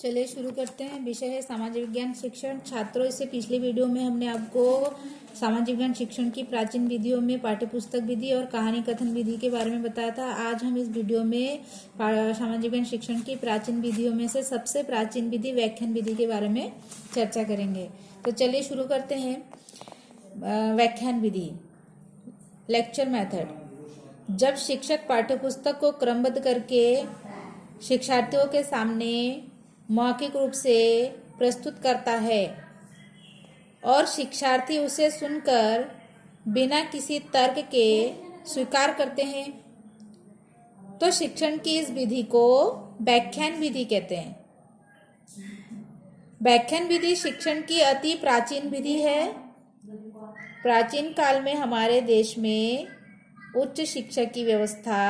चलिए शुरू करते हैं। विषय है सामाजिक विज्ञान शिक्षण। छात्रों, इससे पिछले वीडियो में हमने आपको सामाजिक विज्ञान शिक्षण की प्राचीन विधियों में पाठ्यपुस्तक विधि और कहानी कथन विधि के बारे में बताया था। आज हम इस वीडियो में सामाजिक विज्ञान शिक्षण की प्राचीन विधियों में से सबसे प्राचीन विधि व्याख्यान विधि के बारे में चर्चा करेंगे। तो चलिए शुरू करते हैं। व्याख्यान विधि, लेक्चर मेथड। जब शिक्षक पाठ्यपुस्तक को क्रमबद्ध करके शिक्षार्थियों के सामने मौखिक रूप से प्रस्तुत करता है और शिक्षार्थी उसे सुनकर बिना किसी तर्क के स्वीकार करते हैं, तो शिक्षण की इस विधि को व्याख्यान विधि कहते हैं। व्याख्यान विधि शिक्षण की अति प्राचीन विधि है। प्राचीन काल में हमारे देश में उच्च शिक्षा की व्यवस्था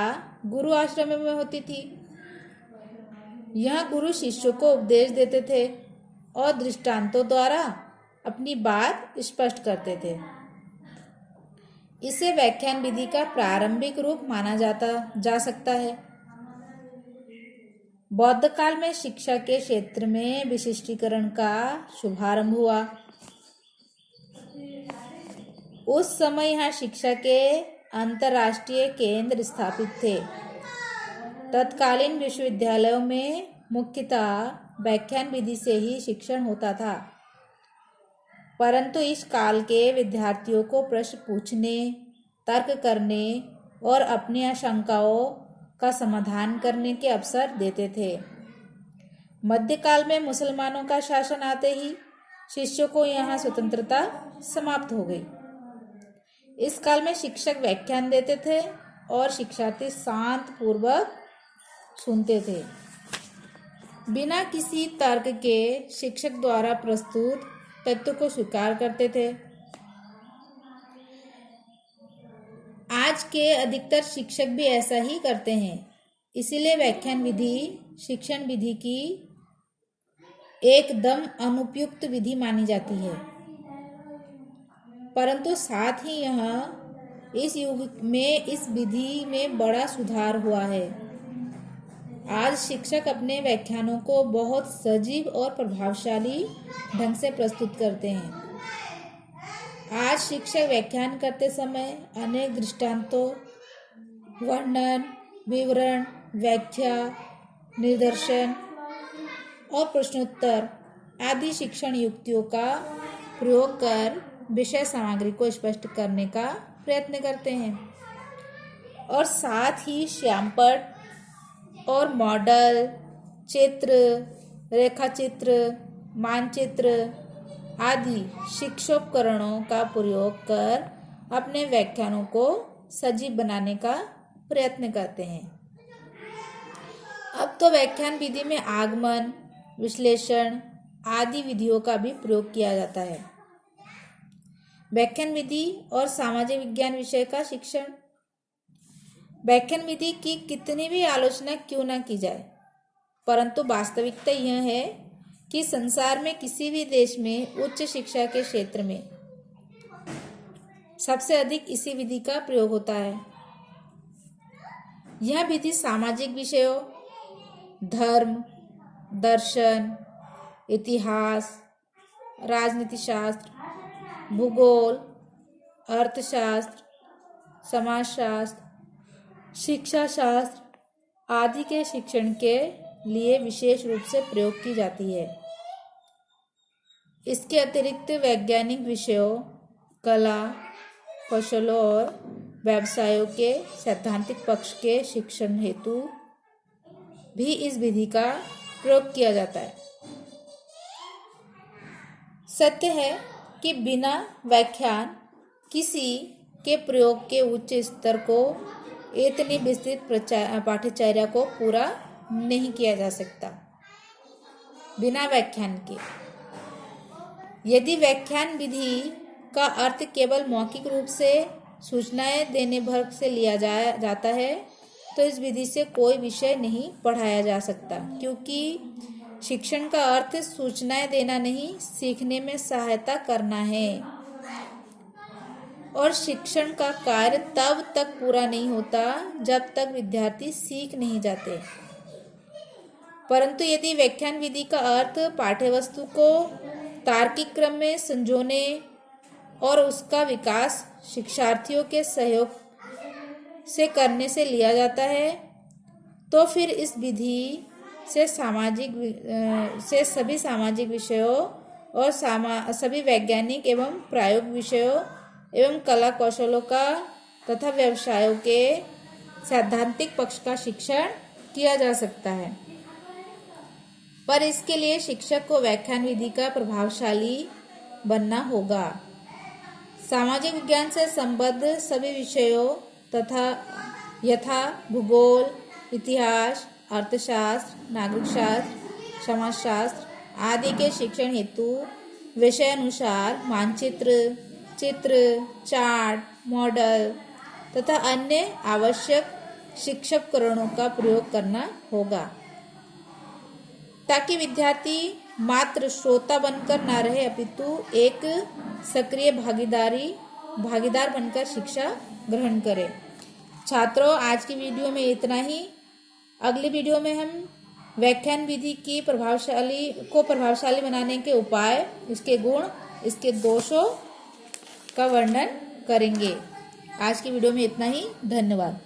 गुरु आश्रम में होती थी। यह गुरु शिष्यों को उपदेश देते थे और दृष्टांतों द्वारा अपनी बात स्पष्ट करते थे। इसे व्याख्यान विधि का प्रारंभिक रूप माना जा सकता है। बौद्ध काल में शिक्षा के क्षेत्र में विशिष्टीकरण का शुभारंभ हुआ। उस समय यहाँ शिक्षा के अंतर्राष्ट्रीय केंद्र स्थापित थे। तत्कालीन विश्वविद्यालयों में मुख्यतः व्याख्यान विधि से ही शिक्षण होता था, परंतु इस काल के विद्यार्थियों को प्रश्न पूछने, तर्क करने और अपनी आशंकाओं का समाधान करने के अवसर देते थे। मध्यकाल में मुसलमानों का शासन आते ही शिष्यों को यहाँ स्वतंत्रता समाप्त हो गई। इस काल में शिक्षक व्याख्यान देते थे और शिक्षार्थी शांत पूर्वक सुनते थे। बिना किसी तर्क के शिक्षक द्वारा प्रस्तुत तथ्य को स्वीकार करते थे। आज के अधिकतर शिक्षक भी ऐसा ही करते हैं। इसीलिए व्याख्यान विधि शिक्षण विधि की एकदम अनुपयुक्त विधि मानी जाती है। परंतु साथ ही यह इस युग में इस विधि में बड़ा सुधार हुआ है। आज शिक्षक अपने व्याख्यानों को बहुत सजीव और प्रभावशाली ढंग से प्रस्तुत करते हैं। आज शिक्षक व्याख्यान करते समय अनेक दृष्टांतों, वर्णन, विवरण, व्याख्या, निदर्शन और प्रश्नोत्तर आदि शिक्षण युक्तियों का प्रयोग कर विषय सामग्री को स्पष्ट करने का प्रयत्न करते हैं और साथ ही श्यामपट्ट और मॉडल, चित्र, रेखाचित्र, मानचित्र आदि शिक्षोपकरणों का प्रयोग कर अपने व्याख्यानों को सजीव बनाने का प्रयत्न करते हैं। अब तो व्याख्यान विधि में आगमन, विश्लेषण आदि विधियों का भी प्रयोग किया जाता है। व्याख्यान विधि और सामाजिक विज्ञान विषय का शिक्षण। व्याख्यान विधि की कितनी भी आलोचना क्यों न की जाए, परंतु वास्तविकता यह है कि संसार में किसी भी देश में उच्च शिक्षा के क्षेत्र में सबसे अधिक इसी विधि का प्रयोग होता है। यह विधि सामाजिक विषयों, धर्म, दर्शन, इतिहास, राजनीति शास्त्र, भूगोल, अर्थशास्त्र, समाजशास्त्र, शिक्षा शास्त्र आदि के शिक्षण के लिए विशेष रूप से प्रयोग की जाती है। इसके अतिरिक्त वैज्ञानिक विषयों, कला, कौशलों और व्यवसायों के सैद्धांतिक पक्ष के शिक्षण हेतु भी इस विधि का प्रयोग किया जाता है। सत्य है कि बिना व्याख्यान किसी के प्रयोग के उच्च स्तर को इतनी विस्तृत पाठ्यचर्या को पूरा नहीं किया जा सकता बिना व्याख्यान के। यदि व्याख्यान विधि का अर्थ केवल मौखिक रूप से सूचनाएं देने भर से लिया जाता है, तो इस विधि से कोई विषय नहीं पढ़ाया जा सकता, क्योंकि शिक्षण का अर्थ सूचनाएं देना नहीं, सीखने में सहायता करना है। और शिक्षण का कार्य तब तक पूरा नहीं होता जब तक विद्यार्थी सीख नहीं जाते। परंतु यदि व्याख्यान विधि का अर्थ पाठ्यवस्तु को तार्किक क्रम में संजोने और उसका विकास शिक्षार्थियों के सहयोग से करने से लिया जाता है, तो फिर इस विधि से सभी सामाजिक विषयों और सभी वैज्ञानिक एवं प्रायोगिक विषयों एवं कला कौशलों का तथा व्यवसायों के सैद्धांतिक पक्ष का शिक्षण किया जा सकता है। पर इसके लिए शिक्षक को व्याख्यान विधि का प्रभावशाली बनना होगा। सामाजिक विज्ञान से संबद्ध सभी विषयों तथा यथा भूगोल, इतिहास, अर्थशास्त्र, नागरिक शास्त्र, समाजशास्त्र आदि के शिक्षण हेतु विषय अनुसार मानचित्र, चित्र, चार्ट, मॉडल तथा अन्य आवश्यक शिक्षण उपकरणों का प्रयोग करना होगा, ताकि विद्यार्थी मात्र श्रोता बनकर न रहे अपितु एक सक्रिय भागीदार बनकर शिक्षा ग्रहण करे। छात्रों, आज की वीडियो में इतना ही। अगली वीडियो में हम व्याख्यान विधि की प्रभावशाली बनाने के उपाय, इसके गुण, इसके दोषों का वर्णन करेंगे। आज की वीडियो में इतना ही। धन्यवाद।